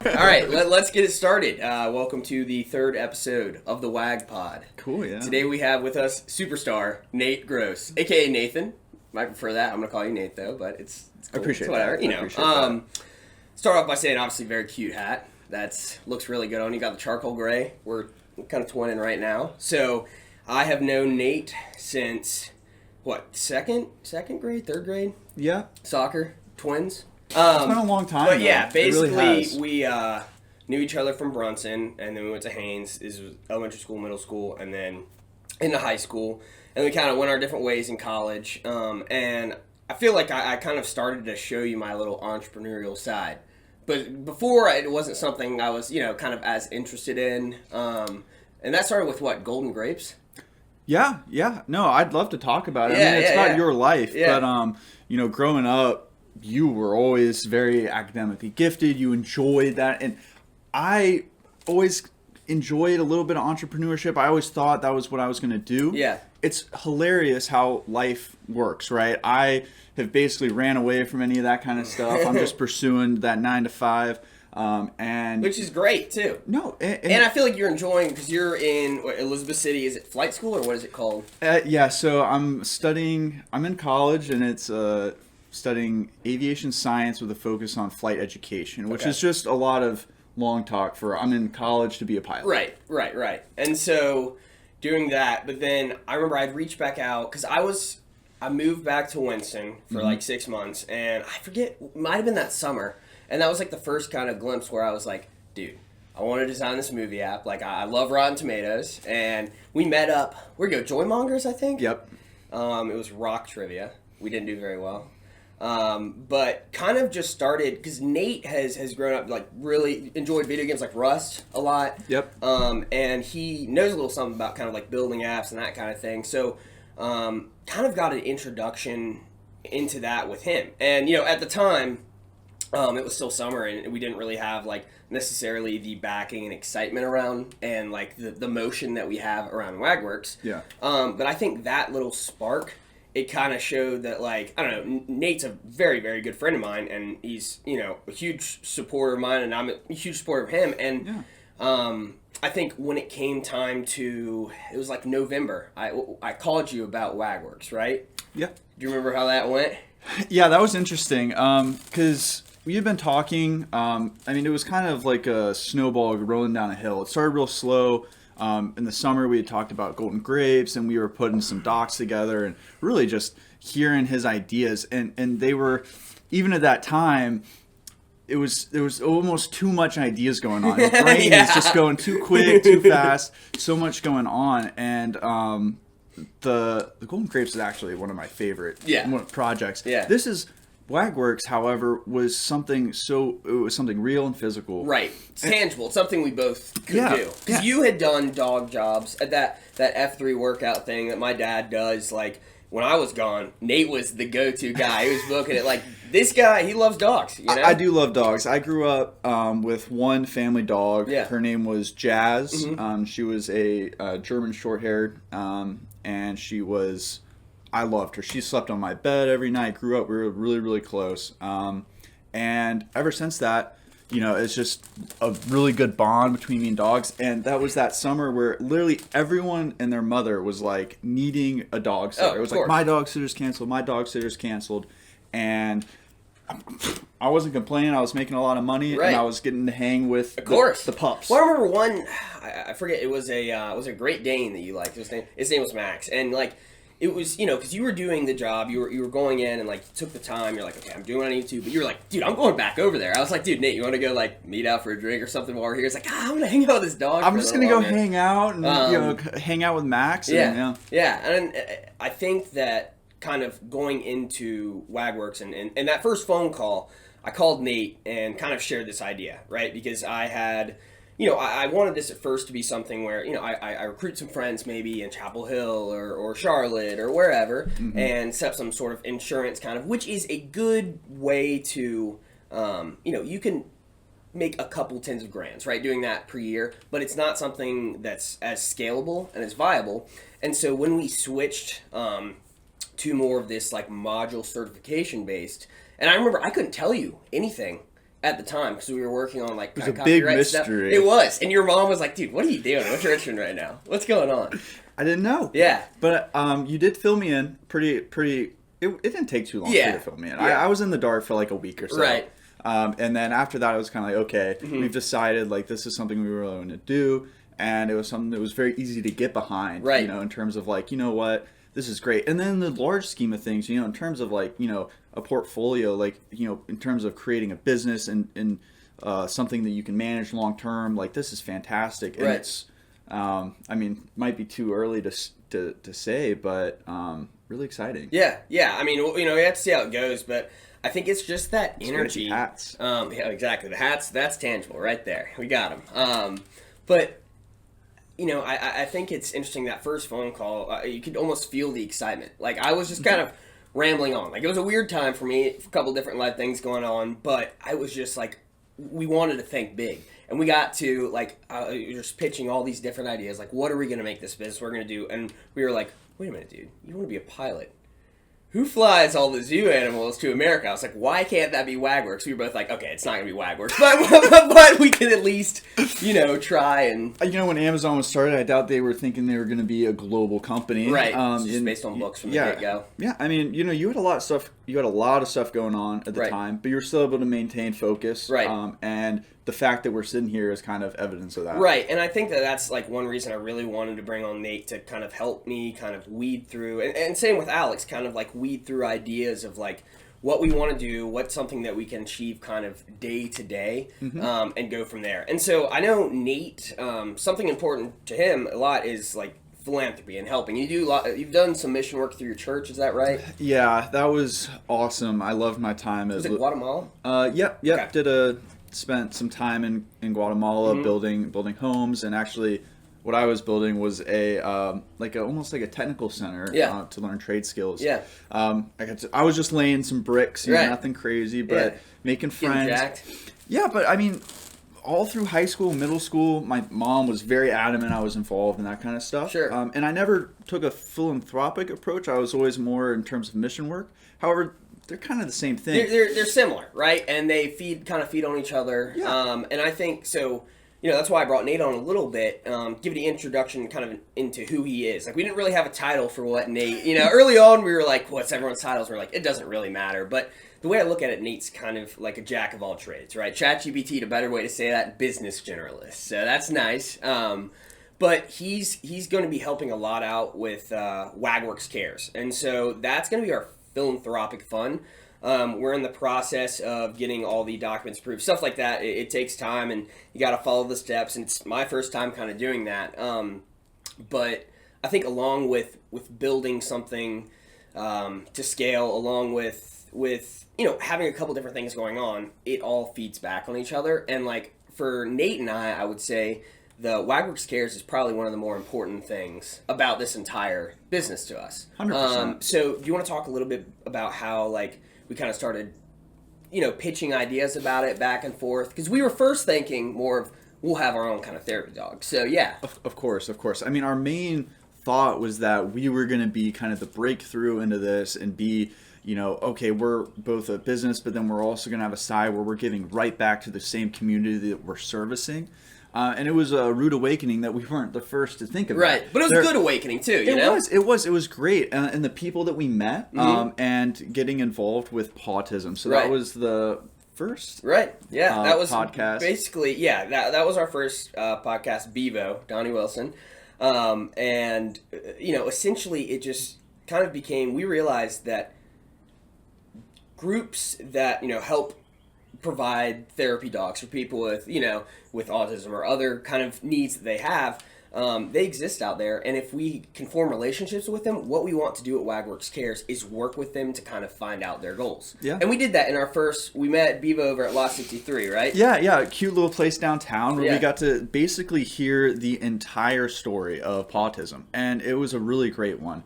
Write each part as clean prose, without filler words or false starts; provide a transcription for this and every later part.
All right, let's get it started. Welcome to the third episode of the Wag Pod. Cool, yeah. Today we have with us superstar Nate Gross, aka Nathan. Might prefer that. I'm gonna call you Nate though, but it's cool. I appreciate it's whatever. that. You know. Start off by saying, obviously, very cute hat. Looks really good on you. Got the charcoal gray. We're kind of twinning right now. So I have known Nate since second grade, third grade? Yeah. Soccer, twins. It's been a long time. But yeah, basically really we knew each other from Brunson, and then we went to Haynes. This was elementary school, middle school, and then into high school. And we kind of went our different ways in college. And I feel like I kind of started to show you my little entrepreneurial side. But before, it wasn't something I was, kind of as interested in. And that started with Golden Grapes? Yeah. No, I'd love to talk about it. Yeah, I mean, it's about your life. Yeah. But, growing up, you were always very academically gifted. You enjoyed that. And I always enjoyed a little bit of entrepreneurship. I always thought that was what I was going to do. Yeah. It's hilarious how life works, right? I have basically ran away from any of that kind of stuff. I'm just pursuing that 9 to 5. Which is great, too. No. And I feel like you're enjoying, because you're in Elizabeth City. Is it flight school, or what is it called? Yeah, so I'm in college, and it's studying aviation science with a focus on flight education, which is just a lot of long talk for I'm in college to be a pilot. Right. And so doing that, but then I remember I'd reach back out, because I moved back to Winston for like 6 months, and I forget, it might have been that summer, and that was like the first kind of glimpse where I was like, dude, I want to design this movie app. Like, I love Rotten Tomatoes, and we met up, where'd we go, Joymongers, I think? Yep. It was rock trivia. We didn't do very well. But kind of just started, because Nate has grown up, like, really enjoyed video games like Rust a lot. Yep. And he knows a little something about kind of like building apps and that kind of thing. So, kind of got an introduction into that with him. And, at the time, it was still summer, and we didn't really have like necessarily the backing and excitement around and like the motion that we have around Wag Works. Yeah. But I think that little spark, it kind of showed that, like, I don't know, Nate's a very, very good friend of mine, and he's, a huge supporter of mine, and I'm a huge supporter of him. And I think when it came time to, it was like November, I called you about Wag Works, right? Yeah. Do you remember how that went? Yeah, that was interesting, because we had been talking. It was kind of like a snowball rolling down a hill. It started real slow. In the summer, we had talked about Golden Grapes, and we were putting some docs together and really just hearing his ideas. And they were, even at that time, there was almost too much ideas going on. His brain is just going too quick, too fast, so much going on. And the Golden Grapes is actually one of my favorite projects. Yeah. This is Wag Works, however, was something real and physical. Right. It's tangible. It's something we both could do. Because Yeah. you had done dog jobs at that F3 workout thing that my dad does. Like, when I was gone, Nate was the go-to guy. He was booking it. Like, this guy, he loves dogs, I do love dogs. I grew up with one family dog. Yeah. Her name was Jazz. Mm-hmm. She was a German short-haired, and I loved her. She slept on my bed every night. Grew up, we were really, really close. And ever since that, it's just a really good bond between me and dogs. And that was that summer where literally everyone and their mother was like needing a dog sitter. It was like, my dog sitter's canceled. And I wasn't complaining. I was making a lot of money, and I was getting to hang with the pups. Well, I remember one, I forget, it was a Great Dane that you liked. His name was Max. And like, it was, because you were doing the job, you were going in and, like, you took the time, you're like, okay, I'm doing what I need to, but you were like, dude, I'm going back over there. I was like, dude, Nate, you want to go, like, meet out for a drink or something while we're here? It's like, I'm going to hang out with this dog. I'm just going to go hang out and, hang out with Max. Yeah. And I think that kind of going into Wag Works and that first phone call, I called Nate and kind of shared this idea, right? Because I had, I wanted this at first to be something where, I recruit some friends maybe in Chapel Hill or Charlotte or wherever, and set up some sort of insurance kind of, which is a good way to, you can make a couple tens of grands, right, doing that per year, but it's not something that's as scalable and as viable. And so when we switched to more of this like module certification based, and I remember I couldn't tell you anything at the time because we were working on like It was a big mystery. It was, and your mom was like, "Dude, what are you doing? What's Richmond right now? What's going on?" I didn't know. Yeah, but you did fill me in pretty. It didn't take too long for you to fill me in. I was in the dark for like a week or so. Right. And then after that, I was kind of like, okay, we've decided like this is something we were going to do, and it was something that was very easy to get behind. Right. You know, in terms of like, you know what, this is great. And then in the large scheme of things, you know, in terms of like, you know, a portfolio, like, you know, in terms of creating a business and something that you can manage long term, like this is fantastic. And it's, I mean, might be too early to say, but really exciting. Yeah. I mean, you know, we have to see how it goes, but I think it's just that energy. Hats. Yeah, exactly. The hats, that's tangible right there. We got them. But, you know, I think it's interesting that first phone call, you could almost feel the excitement. Like, I was just kind of rambling on. Like, it was a weird time for me, a couple different life things going on, but I was just like, we wanted to think big. And we got to, like, just pitching all these different ideas. Like, what are we going to make this business we're going to do? And we were like, wait a minute, dude. You want to be a pilot? Who flies all the zoo animals to America? I was like, why can't that be Wag Works? We were both like, okay, it's not going to be Wag Works, but we can at least, you know, try and... You know, when Amazon was started, I doubt they were thinking they were going to be a global company. Right, just based on books from the get-go. Yeah, I mean, you know, you had a lot of stuff going on at the time, but you were still able to maintain focus. Right. And the fact that we're sitting here is kind of evidence of that. Right, and I think that's like one reason I really wanted to bring on Nate to kind of help me kind of weed through, and same with Alex, kind of like weed through ideas of like what we want to do, what's something that we can achieve kind of day to day, and go from there. And so I know Nate, something important to him a lot is like philanthropy and helping. You've done some mission work through your church, is that right? Yeah, that was awesome. I loved my time at... Was it Guatemala? Yep. Okay. Spent some time in Guatemala building homes, and actually what I was building was almost like a technical center to learn trade skills. Yeah. I was just laying some bricks, nothing crazy, but making friends. Yeah, but I mean, all through high school, middle school, my mom was very adamant I was involved in that kind of stuff. Sure. And I never took a philanthropic approach. I was always more in terms of mission work. However, they're kind of the same thing. They're similar, right? And they feed on each other. Yeah. And I think so. You know, that's why I brought Nate on a little bit. Give it an introduction, kind of into who he is. Like, we didn't really have a title for what Nate. You know, early on we were like, "What's everyone's titles?" We're like, it doesn't really matter. But the way I look at it, Nate's kind of like a jack of all trades, right? ChatGPT, a better way to say that, business generalist. So that's nice. But he's going to be helping a lot out with Wag Works Cares, and so that's going to be our philanthropic fund. We're in the process of getting all the documents approved, stuff like that. It takes time, and you got to follow the steps. And it's my first time kind of doing that. But I think along with building something to scale, along with you know, having a couple different things going on, it all feeds back on each other. And like for Nate and I would say the Wag Works Cares is probably one of the more important things about this entire business to us. 100%. So do you want to talk a little bit about how like we kind of started, you know, pitching ideas about it back and forth? Because we were first thinking more of we'll have our own kind of therapy dog. So yeah. Of course. I mean, our main thought was that we were going to be kind of the breakthrough into this and be, you know, okay, we're both a business, but then we're also going to have a side where we're giving right back to the same community that we're servicing. And it was a rude awakening that we weren't the first to think of. Right, but it was a good awakening too. It was great, and the people that we met, and getting involved with Pautism. So that was the first. Right. Yeah, that was podcast. Basically, yeah, that was our first podcast. Bevo, Donnie Wilson, and you know, essentially, it just kind of became. We realized that groups that, you know, help provide therapy dogs for people with, you know, with autism or other kind of needs that they have, they exist out there. And if we can form relationships with them, what we want to do at Wag Works Cares is work with them to kind of find out their goals. Yeah. And we did that in our we met Bevo over at Lot 63, right? Yeah. A cute little place downtown where we got to basically hear the entire story of Pautism. And it was a really great one.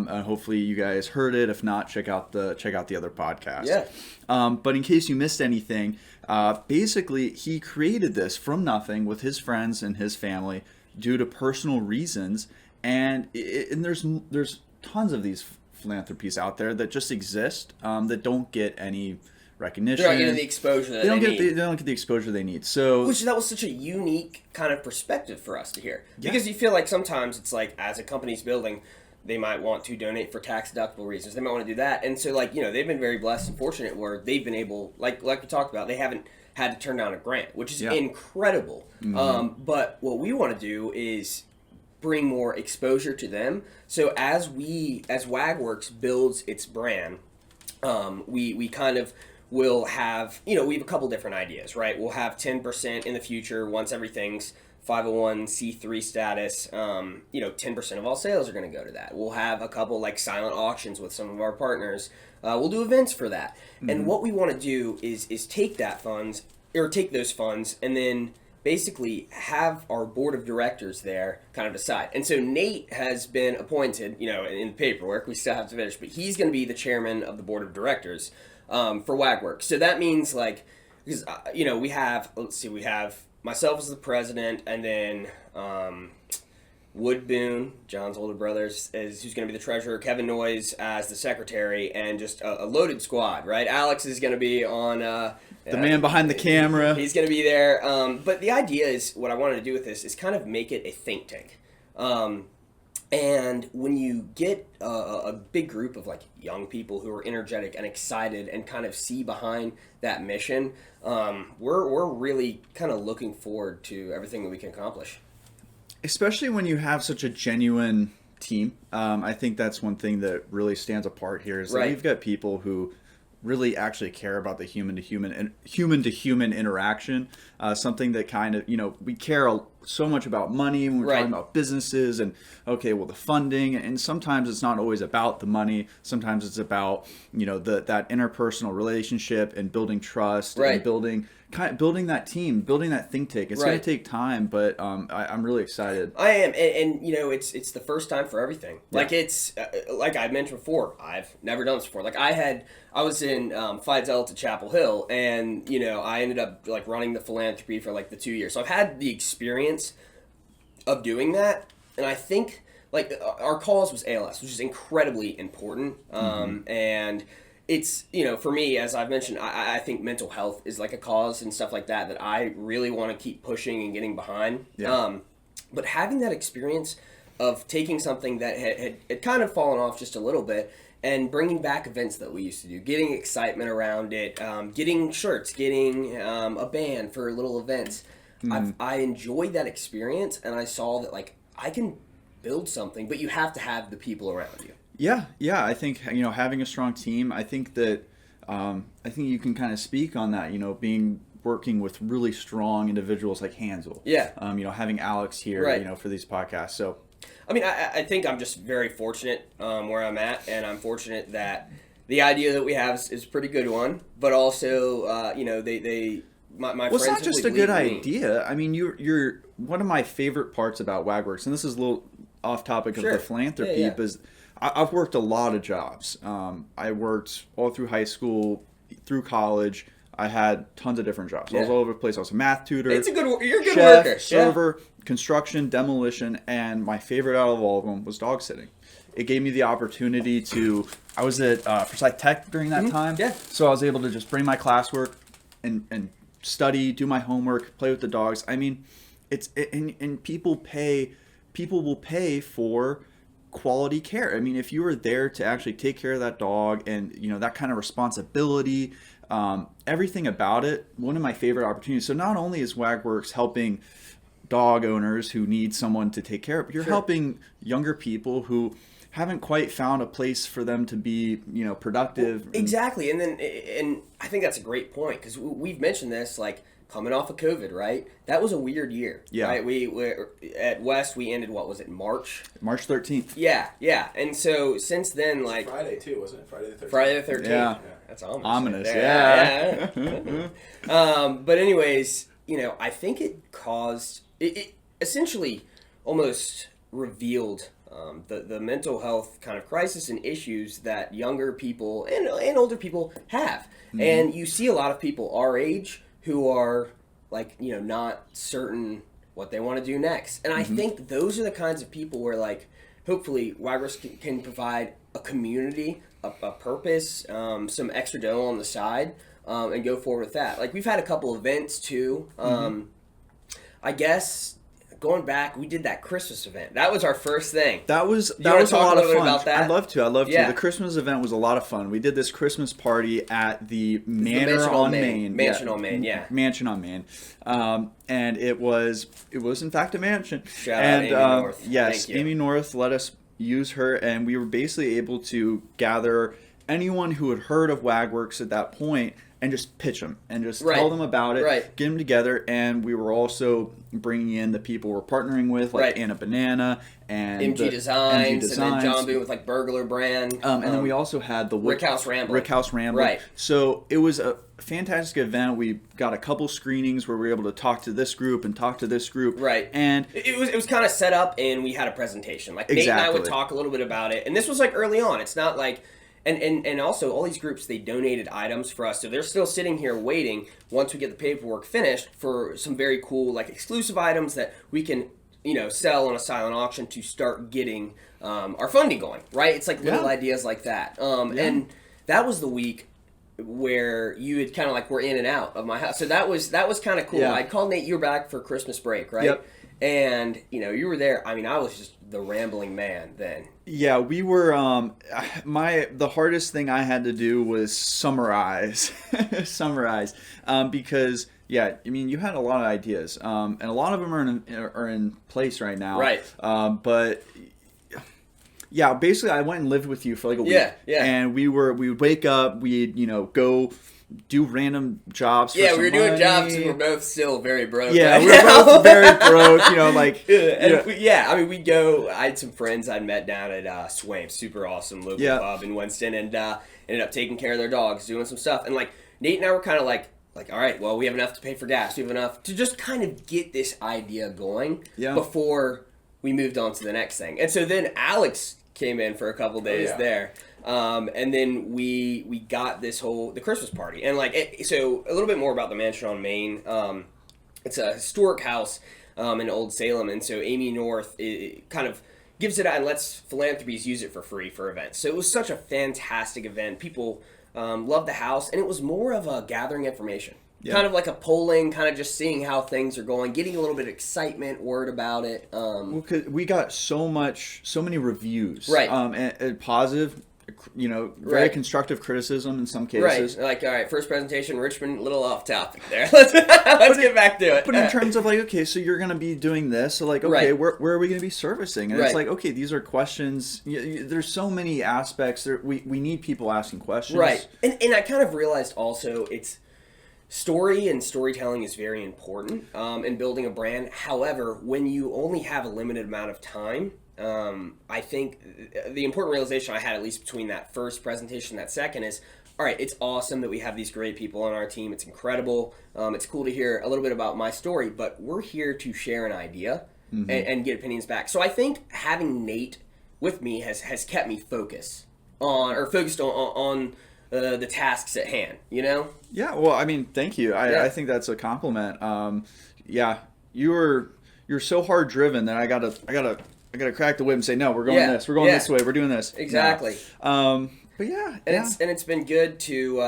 Hopefully you guys heard it. If not, check out the other podcast. Yeah. But in case you missed anything, basically he created this from nothing with his friends and his family due to personal reasons, and there's tons of these philanthropies out there that just exist that don't get any recognition. They're not getting the exposure that they need. They don't get the exposure they need. So, which that was such a unique kind of perspective for us to hear. Yeah. Because you feel like sometimes it's like, as a company's building, they might want to donate for tax deductible reasons. They might want to do that. And so, like, they've been very blessed and fortunate where they've been able, like we talked about, they haven't had to turn down a grant, which is incredible. But what we want to do is bring more exposure to them. So as Wag Works builds its brand, we kind of will have, we have a couple different ideas, right? We'll have 10% in the future once everything's 501c3 status. 10% of all sales are going to go to that. We'll have a couple like silent auctions with some of our partners. We'll do events for that. And what we want to do is take those funds and then basically have our board of directors there kind of decide. And so Nate has been appointed, in the paperwork, we still have to finish, but he's going to be the chairman of the board of directors for Wag Works. So that means because we have myself as the president, and then Wood Boone, John's older brother, who's going to be the treasurer, Kevin Noyes as the secretary, and just a loaded squad, right? Alex is going to be on... the man behind the camera. He's going to be there. But the idea is, what I wanted to do with this is kind of make it a think tank. And when you get a big group of like young people who are energetic and excited and kind of see behind that mission, we're really kind of looking forward to everything that we can accomplish. Especially when you have such a genuine team. I think that's one thing that really stands apart here is that we've got people who really actually care about the human to human interaction. Something that kind of, we care so much about money when we're talking about businesses and the funding, and sometimes it's not always about the money. Sometimes it's about that interpersonal relationship and building trust and building that team, building that think tank. It's going to take time, but I'm really excited. I am, and it's the first time for everything. Like it's like I mentioned before, I've never done this before. Like I was in Phi Delta Chapel Hill, and I ended up like running the philanthropy for like the 2 years. So I've had the experience of doing that, and I think like our cause was ALS, which is incredibly important, and it's, for me, as I've mentioned, I think mental health is like a cause and stuff like that I really want to keep pushing and getting behind. But having that experience of taking something that had kind of fallen off just a little bit and bringing back events that we used to do, getting excitement around it, getting shirts, getting a band for little events. I enjoyed that experience, and I saw that like I can build something, but you have to have the people around you. Yeah. I think having a strong team. I think that you can kind of speak on that. Working with really strong individuals like Hansel. Yeah. Having Alex here. For these podcasts. So. I mean, I think I'm just very fortunate where I'm at, and I'm fortunate that the idea that we have is a pretty good one. But also, my friends. Well, it's not just a good idea. I mean, you're one of my favorite parts about Wag Works, and this is a little off topic of the philanthropy, is I've worked a lot of jobs. I worked all through high school, through college. I had tons of different jobs. I was all over the place. I was a math tutor. You're a good chef, worker. Server, construction, demolition, and my favorite out of all of them was dog sitting. It gave me the opportunity to. I was at Forsyth Tech during that time. Yeah. So I was able to just bring my classwork and study, do my homework, play with the dogs. I mean, and people will pay for quality care. I mean, if you were there to actually take care of that dog and that kind of responsibility, everything about it, one of my favorite opportunities. So not only is Wag Works helping dog owners who need someone to take care of, but you're helping younger people who haven't quite found a place for them to be, productive. Well, exactly. And I think that's a great point, because we've mentioned this, like, coming off of COVID, right? That was a weird year. Yeah. Right? We at West, we ended, what was it, March 13th. Yeah. And so since then, like, Friday too, wasn't it? Friday the 13th. Yeah. That's ominous. Ominous. Right yeah. But anyways, I think it essentially almost revealed the mental health kind of crisis and issues that younger people and older people have. And you see a lot of people our age who are like, not certain what they want to do next. And I think those are the kinds of people where, like, hopefully Wag Works can provide a community, a purpose, some extra dough on the side, and go forward with that. Like we've had a couple events too. I guess going back, we did that Christmas event. That was our first thing. That was a talk lot a of little bit fun. about that? I'd love to. Yeah. The Christmas event was a lot of fun. We did this Christmas party at the Mansion on Main. Mansion on Main, yeah. Mansion on Main. And it was in fact a mansion. Shout out Amy North. Yes, Thank you. Amy North let us use her, and we were basically able to gather anyone who had heard of Wag Works at that point and just pitch them and just tell them about it, get them together. And we were also bringing in the people we're partnering with, like Anna Banana and MG Designs, and then John Boone with like Burglar Brand. And then we also had the Rick House Rambler. Right. So it was a fantastic event. We got a couple screenings where we were able to talk to this group and talk to this group. Right. And it was kind of set up, and we had a presentation. Like Nate and I would talk a little bit about it. And this was like early on. It's not like... And also, all these groups, they donated items for us. So they're still sitting here waiting, once we get the paperwork finished, for some very cool, like, exclusive items that we can, sell on a silent auction to start getting our funding going, right? It's like little ideas like that. And that was the week where you had kind of like were in and out of my house. So that was kind of cool. Yeah. I called Nate, you were back for Christmas break, right? Yep. And, you were there. I mean, I was just the rambling man then. Yeah, we were, the hardest thing I had to do was summarize, because, you had a lot of ideas, and a lot of them are in place right now. Right. But, yeah, basically I went and lived with you for like a week. Yeah. And we would wake up, we'd, go do random jobs for some we were doing money. Jobs and we're both still very broke. Yeah, we were both very broke, we'd go. I had some friends I'd met down at Swain, super awesome local pub in Winston, and ended up taking care of their dogs, doing some stuff. And like Nate and I were kind of like, all right, well, we have enough to pay for gas. We have enough to just kind of get this idea going before we moved on to the next thing. And so then Alex came in for a couple days there. And then we got the Christmas party. And so a little bit more about the Mansion on Main. It's a historic house in Old Salem. And so Amy North kind of gives it out and lets philanthropies use it for free for events. So it was such a fantastic event. People loved the house. And it was more of a gathering information. Yeah. Kind of like a polling, kind of just seeing how things are going, getting a little bit of excitement, word about it. Well, 'cause we got so many reviews. Right. And positive, very constructive criticism in some cases. Right. Like, all right, first presentation, Richmond, a little off topic there. Let's get back to it. But in terms of like, okay, so you're going to be doing this. So like, okay, where are we going to be servicing? And it's like, okay, these are questions. There's so many aspects. We need people asking questions. Right. And I kind of realized also it's story and storytelling is very important in building a brand. However, when you only have a limited amount of time, I think the important realization I had, at least between that first presentation and that second, is, all right, it's awesome that we have these great people on our team. It's incredible. It's cool to hear a little bit about my story, but we're here to share an idea and get opinions back. So I think having Nate with me has kept me focused on the tasks at hand, Yeah, well, I mean, thank you. I think that's a compliment. You're so hard driven that I gotta crack the whip and say, no, we're going this way, we're doing this. Exactly. But it's been good to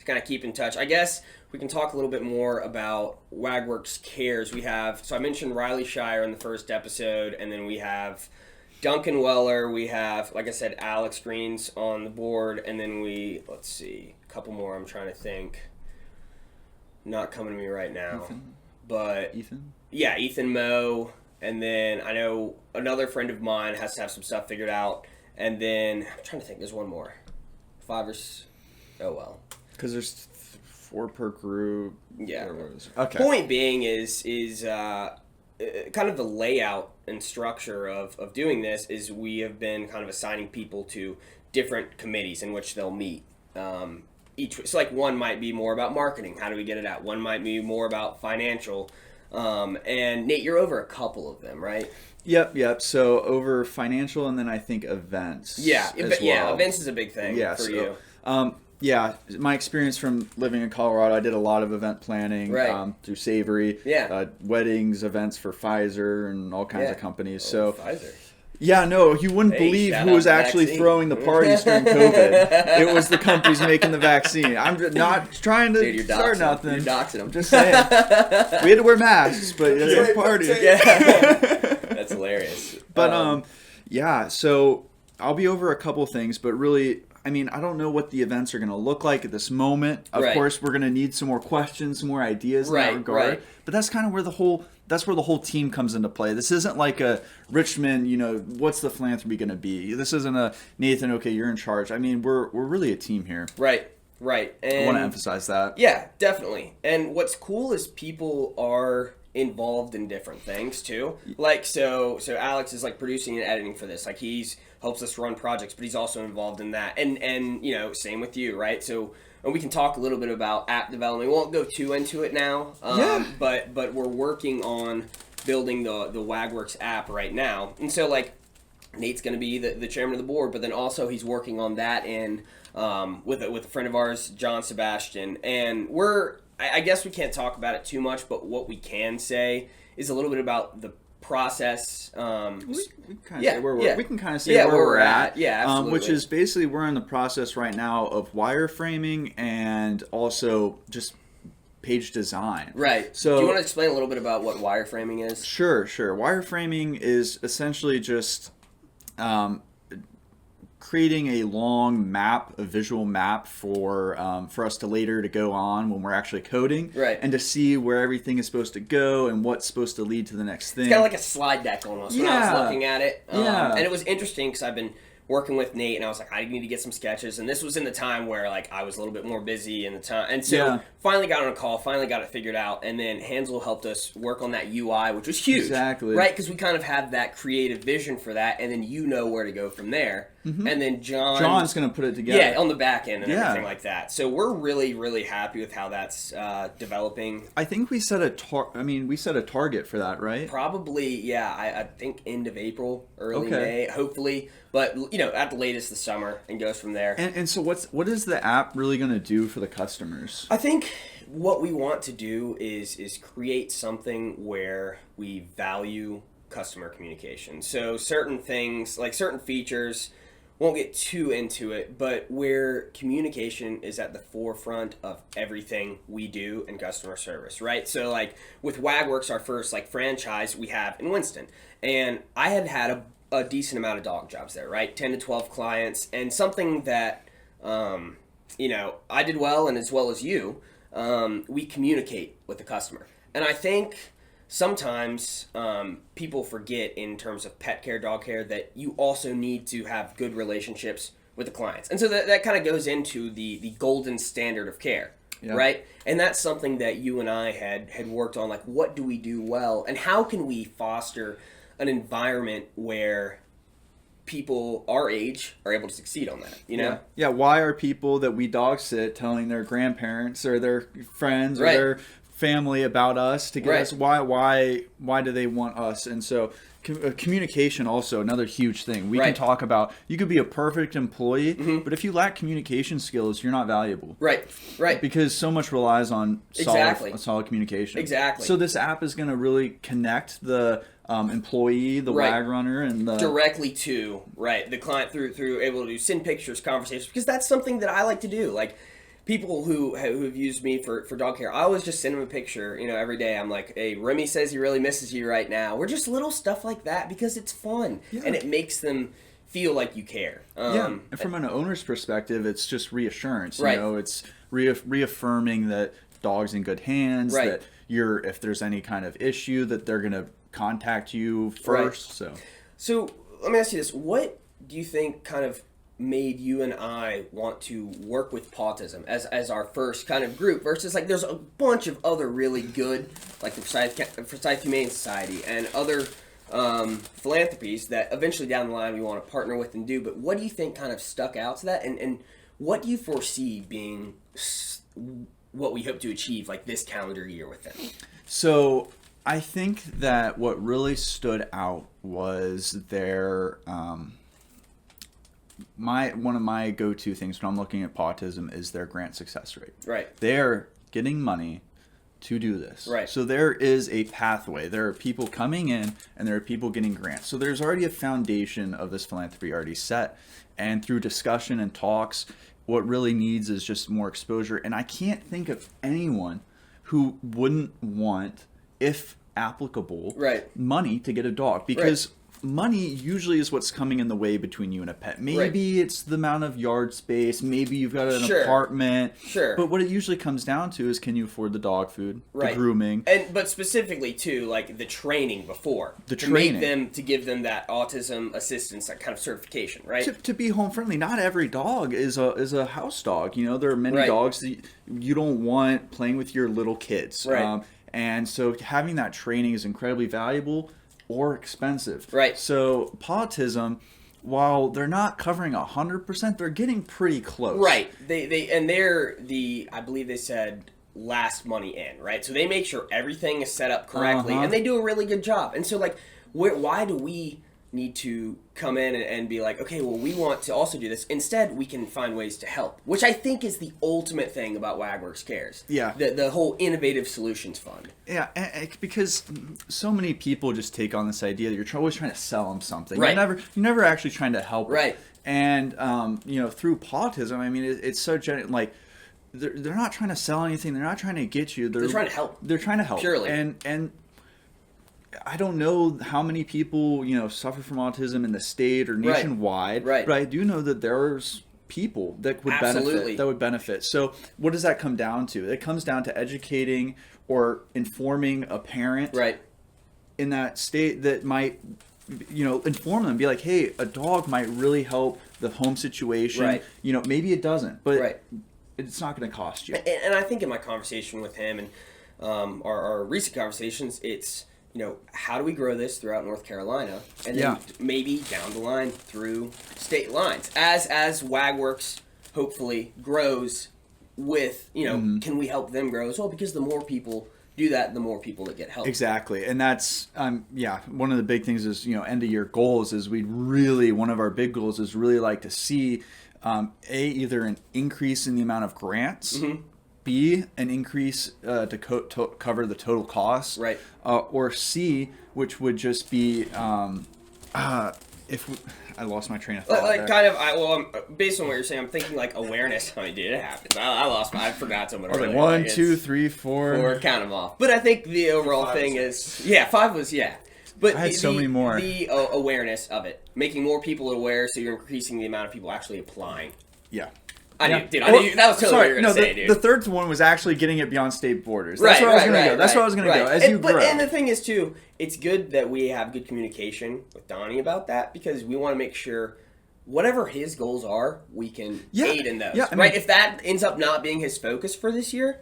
kind of keep in touch. I guess we can talk a little bit more about Wag Works Cares. So I mentioned Riley Shire in the first episode, and then we have Duncan Weller, we have, like I said, Alex Green's on the board, and then let's see, a couple more I'm trying to think. Not coming to me right now. Ethan? Yeah, Ethan Moe, and then I know another friend of mine has to have some stuff figured out, and then, I'm trying to think, there's one more. 5 or oh well. Because there's 4 per group. Yeah. Okay. Point being is kind of the layout and structure of doing this is we have been kind of assigning people to different committees in which they'll meet each. So like one might be more about marketing. How do we get it out? One might be more about financial. And Nate, you're over a couple of them, right? Yep. So over financial, and then I think events. Yeah, as well. Yeah. Events is a big thing for you. My experience from living in Colorado, I did a lot of event planning through Savory. Yeah. Weddings, events for Pfizer, and all kinds of companies. So Pfizer. Yeah, no, you wouldn't believe shout who out was the actually vaccine. throwing the parties during COVID. It was the companies making the vaccine. I'm not trying to Dude, you're start doxing nothing. You're doxing them. Just saying. We had to wear masks, but it's a party. Yeah. That's hilarious. But yeah, so I'll be over a couple things, but really, I mean, I don't know what the events are going to look like at this moment. Of Right. course, we're going to need some more questions, some more ideas in that Right, regard. right. But that's kind of where the whole team comes into play. This isn't like a Richmond, what's the philanthropy going to be? This isn't a Nathan, okay, you're in charge. I mean, we're really a team here. Right. And I want to emphasize that. Yeah, definitely. And what's cool is people are involved in different things too. Like so Alex is like producing and editing for this. Like he's helps us run projects, but he's also involved in that. And same with you, right? So and we can talk a little bit about app development. We won't go too into it now. But we're working on building the Wag Works app right now. And so like Nate's going to be the chairman of the board, but then also he's working on that with a friend of ours, John Sebastian. And I guess we can't talk about it too much, but what we can say is a little bit about the process. We can kind of say where we're at. Yeah, absolutely. Which is basically we're in the process right now of wireframing and also just page design. Right. So do you want to explain a little bit about what wireframing is? Sure. Wireframing is essentially just creating a long map, a visual map for us to later to go on when we're actually coding, right? And to see where everything is supposed to go and what's supposed to lead to the next thing. It's kind of like a slide deck almost when I was looking at it. And it was interesting because I've been working with Nate and I was like, I need to get some sketches. And this was in the time where like I was a little bit more busy in the time. And so finally got on a call, finally got it figured out. And then Hansel helped us work on that UI, which was huge. Exactly. Right? Because we kind of had that creative vision for that. And then where to go from there. Mm-hmm. And then John's going to put it together. Yeah, on the back end and everything like that. So we're really, really happy with how that's developing. I think we set a target for that, right? Probably, yeah. I think end of April, early May, hopefully. But at the latest this summer, and goes from there. And so what is the app really going to do for the customers? I think what we want to do is create something where we value customer communication. So certain things, like certain features, won't get too into it, but where communication is at the forefront of everything we do in customer service, right? So like with Wag Works, our first like franchise we have in Winston, and I had a decent amount of dog jobs there, right? 10 to 12 clients, and something that I did well, and as well as you, we communicate with the customer. And I think sometimes people forget in terms of pet care, dog care, that you also need to have good relationships with the clients. And so that kind of goes into the golden standard of care, right? And that's something that you and I had worked on, like what do we do well, and how can we foster an environment where people our age are able to succeed on that, Yeah, why are people that we dog sit telling their grandparents or their friends or their family about us to get us? Why do they want us? And so communication also another huge thing. We can talk about, you could be a perfect employee, but if you lack communication skills, you're not valuable. Right. Because so much relies on solid communication. Exactly. So this app is going to really connect the employee, the WAG runner, and the directly to the client through able to send pictures, conversations, because that's something that I like to do. Like people who've used me for dog care, I always just send them a picture, every day. I'm like, hey, Remy says he really misses you right now. We're just little stuff like that because it's fun and it makes them feel like you care. And from an owner's perspective, it's just reassurance. It's reaffirming that dog's in good hands. That if there's any kind of issue, that they're gonna contact you first. So let me ask you this: what do you think kind of made you and I want to work with Pautism as our first kind of group versus like there's a bunch of other really good, like the Forsyth Humane Society and other philanthropies that eventually down the line we want to partner with and do, but what do you think kind of stuck out to that, and what do you foresee being what we hope to achieve like this calendar year with them? So I think that what really stood out was their one of my go-to things when I'm looking at Pautism is their grant success rate. Right. They're getting money to do this. Right. So there is a pathway. There are people coming in and there are people getting grants. So there's already a foundation of this philanthropy already set. And through discussion and talks, what really needs is just more exposure. And I can't think of anyone who wouldn't want, if applicable, money to get a dog. Because money usually is what's coming in the way between you and a pet. Maybe it's the amount of yard space. Maybe you've got an apartment. But what it usually comes down to is, can you afford the dog food, the grooming, but specifically too, like the training before, to give them that autism assistance, that kind of certification, right? To be home friendly. Not every dog is a house dog. You know, there are many dogs that you don't want playing with your little kids. And so having that training is incredibly valuable. Or expensive. So Potism, while they're not covering 100%, they're getting pretty close. They're I believe they said last money in, right? So they make sure everything is set up correctly, and they do a really good job. And so, like, why do we need to come in and be like, okay, well, we want to also do this. Instead, we can find ways to help, which I think is the ultimate thing about Wag Works Cares. The whole Innovative Solutions Fund. Because so many people just take on this idea that you're always trying to sell them something. You're never actually trying to help them. And, through Potism, I mean, it's so like, they're not trying to sell anything. They're not trying to get you. They're trying to help. They're trying to help. Purely. And I don't know how many people, suffer from autism in the state or nationwide, but I do know that there's people that would benefit. So what does that come down to? It comes down to educating or informing a parent in that state that might, inform them, be like, hey, a dog might really help the home situation. Maybe it doesn't, but it's not going to cost you. And I think in my conversation with him and our recent conversations, it's, how do we grow this throughout North Carolina, and then maybe down the line through state lines as Wag Works hopefully grows with, can we help them grow as well? Because the more people do that, the more people that get help. Exactly. And that's, one of the big things is, end of year goals is one of our big goals is really like to see, either an increase in the amount of grants, B, an increase to cover the total costs, or C, which would just be I lost my train of thought. Based on what you're saying, I'm thinking like awareness. I mean, dude, it happens. I forgot someone. I was like 1, 2, 3, 4. Count them off. But I think the overall thing is 5 was But I had so many more. The awareness of it, making more people aware, so you're increasing the amount of people actually applying. I knew, that was totally what you were going to say, dude. The third one was actually getting it beyond state borders. That's where I was going to go. That's where I was going to go. As you grow. And the thing is, too, it's good that we have good communication with Donnie about that, because we want to make sure whatever his goals are, we can aid in those. If that ends up not being his focus for this year,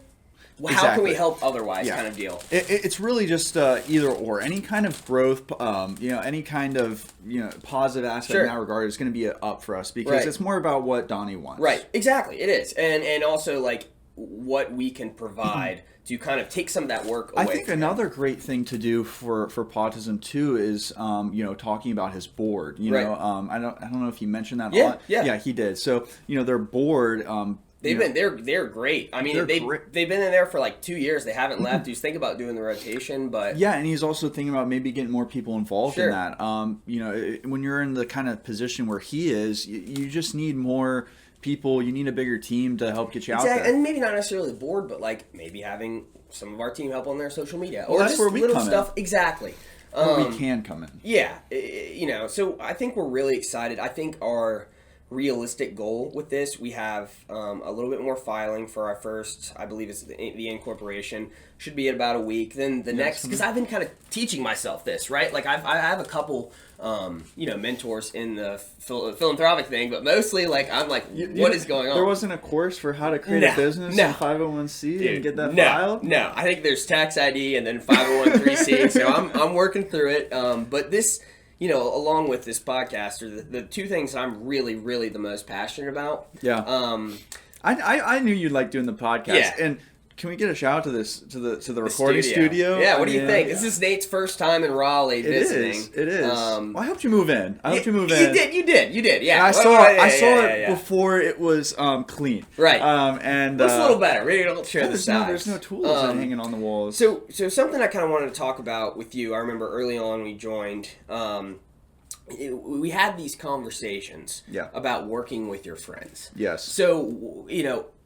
how can we help otherwise kind of deal? It's really just either or. Any kind of growth, any kind of positive aspect in that regard is going to be up for us, because it's more about what Donnie wants. Exactly, it is. And also like what we can provide to kind of take some of that work away. I think another great thing to do for Potism too is talking about his board. I don't know if he mentioned that a lot. Yeah, he did. So their board. They're great. I mean, they've been in there for like 2 years. They haven't left. He's thinking about doing the rotation, but and he's also thinking about maybe getting more people involved in that. When you're in the kind of position where he is, you just need more people. You need a bigger team to help get you out there. And maybe not necessarily the board, but like maybe having some of our team help on their social media, or that's just where we little come stuff. In. Exactly. We can come in. So I think we're really excited. I think our realistic goal with this, we have a little bit more filing for our first, I believe it's the incorporation, should be in about a week. Then the next, because I've been kind of teaching myself this, right? Like I have a couple mentors in the philanthropic thing, but mostly like I'm like, what is going on? There wasn't a course for how to create a business in 501c and get that filed? No, I think there's tax ID and then 501(c), so I'm working through it. But this, along with this podcast, are the two things I'm really, really the most passionate about. I knew you'd like doing the podcast, and can we get a shout out to this to the recording studio? Yeah, what do you think? This is Nate's first time in Raleigh visiting. It is. Well, I helped you move in. You did. Yeah. And I saw it before it was clean. Right. And it's a little better. Maybe don't share the size. There's no tools hanging on the walls. So something I kind of wanted to talk about with you. I remember early on we joined. We had these conversations about working with your friends. Yes. So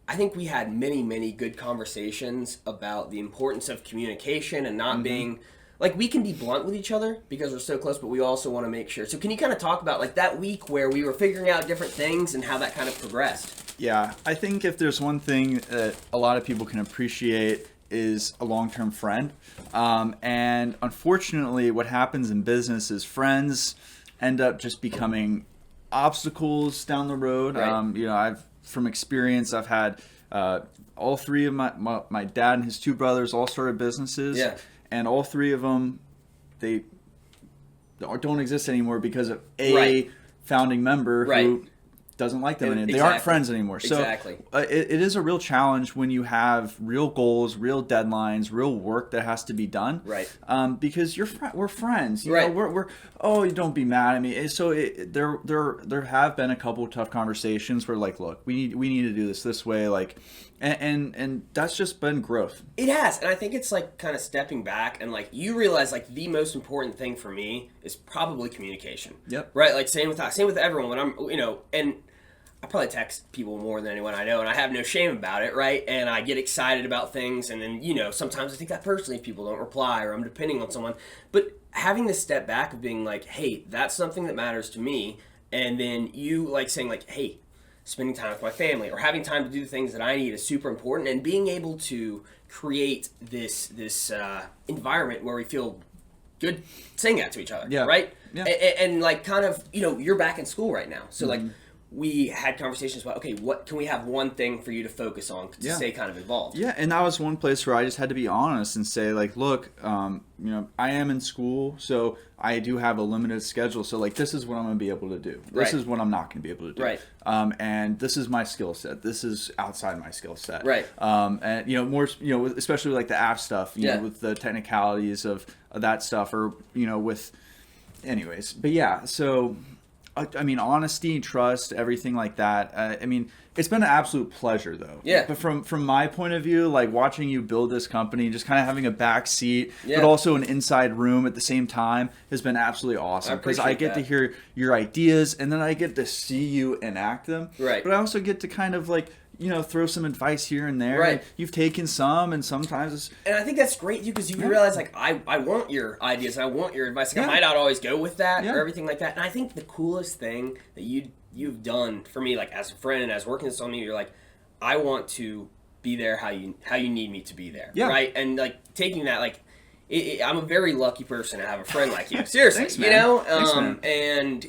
I think we had many good conversations about the importance of communication and not being like, we can be blunt with each other because we're so close, but we also want to make sure. So can you kind of talk about like that week where we were figuring out different things and how that kind of progressed? Yeah, I think if there's one thing that a lot of people can appreciate is a long-term friend. And unfortunately, what happens in business is friends end up just becoming obstacles down the road. Right. From experience, I've had all three of my dad and his two brothers all started businesses, and all three of them, they don't exist anymore because of a founding member who doesn't like them anymore. They aren't friends anymore. So it is a real challenge when you have real goals, real deadlines, real work that has to be done. Right. Because we're friends. You know, we're don't be mad at me. So there have been a couple of tough conversations where like, look, we need to do this way, like, and that's just been growth. It has, and I think it's like kind of stepping back and like you realize like the most important thing for me is probably communication. Yep. Right. Like same with everyone when I'm and I probably text people more than anyone I know, and I have no shame about it, right? And I get excited about things, and then, sometimes I think that personally if people don't reply or I'm depending on someone. But having this step back of being like, hey, that's something that matters to me, and then you like saying like, hey, spending time with my family or having time to do the things that I need is super important, and being able to create this environment where we feel good saying that to each other, right? Yeah. And like kind of, you're back in school right now, so like, we had conversations about, okay, what can we have one thing for you to focus on to stay kind of involved? Yeah, and that was one place where I just had to be honest and say, like, look, I am in school, so I do have a limited schedule. So, like, this is what I'm going to be able to do. This is what I'm not going to be able to do. Right. And this is my skill set. This is outside my skill set. Right. And, more, especially like the app stuff, you know, with the technicalities of that stuff or, with, anyways. But yeah, so... I mean, honesty, trust, everything like that. I mean, it's been an absolute pleasure, though. Yeah. But from my point of view, like watching you build this company, just kind of having a back seat, but also an inside room at the same time has been absolutely awesome. Because I get to hear your ideas, and then I get to see you enact them. Right. But I also get to kind of like... throw some advice here and there. Right. You've taken some, and sometimes it's... And I think that's great, too, because you realize, like, I want your ideas, and I want your advice. Like, I might not always go with that or everything like that. And I think the coolest thing that you've done for me, like, as a friend and as working with someone, you're like, I want to be there how you need me to be there. Yeah. Right? And, like, taking that, like... I'm a very lucky person to have a friend like you. Seriously. Thanks, man. Thanks, man. And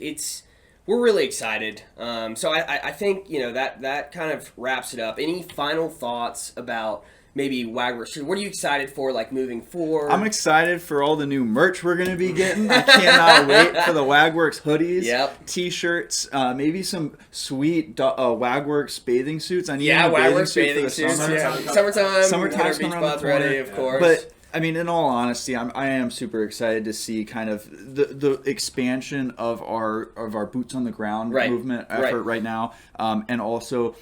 we're really excited. So I think, that kind of wraps it up. Any final thoughts about maybe Wag Works? What are you excited for, like, moving forward? I'm excited for all the new merch we're going to be getting. I cannot wait for the Wag Works hoodies, T-shirts, maybe some sweet Wag Works bathing suits. I need a Wag Works bathing suits. Summertime. Summertime's coming around the corner. Ready, of course. But I mean, in all honesty, I am super excited to see kind of the expansion of our boots on the ground movement effort right now, and also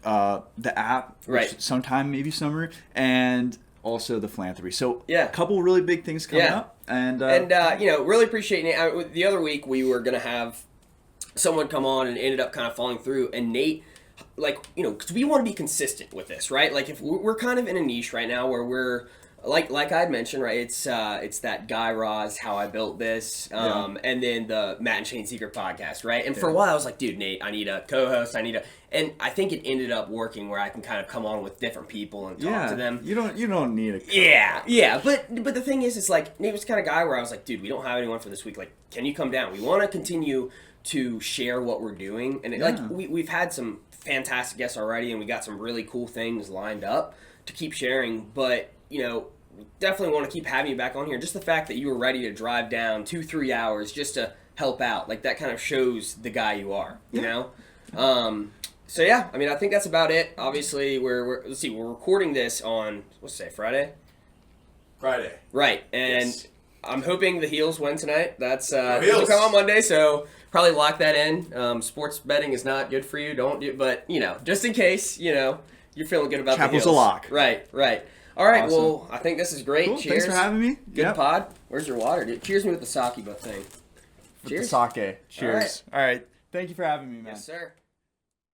the app, which sometime maybe summer, and also the philanthropy. So a couple really big things coming up, and really appreciate Nate. The other week we were gonna have someone come on and ended up kind of falling through, and Nate. Like, because we want to be consistent with this, right? Like, if we're kind of in a niche right now where we're like I'd mentioned, right? It's that Guy Raz, How I Built This, and then the Matt and Shane Secret podcast, right? And for a while I was like, dude, Nate, I need a co-host. And I think it ended up working where I can kind of come on with different people and talk to them. You don't need a co-host. Yeah. But the thing is, it's like Nate was the kind of guy where I was like, dude, we don't have anyone for this week. Like, can you come down? We want to continue to share what we're doing, and we've had some fantastic guests already, and we got some really cool things lined up to keep sharing, but definitely want to keep having you back on here. Just the fact that you were ready to drive down 2-3 hours just to help out, like, that kind of shows the guy you are, you know? So yeah, I mean, I think that's about it. Obviously, let's see, we're recording this on what's today, Friday? Friday. Right, and Yes. I'm hoping the Heels win tonight. That's Heels. it'll come on Monday, so probably lock that in. Sports betting is not good for you. Don't do, but just in case, you're feeling good about Chapel's the a Heels. lock. Right. All right. Awesome. Well, I think this is great. Cool. Cheers. Thanks for having me. Good Yep. pod. Where's your water, dude? Cheers me with the sake thing. With Cheers. the sake. Cheers. All right. Thank you for having me, man. Yes, sir.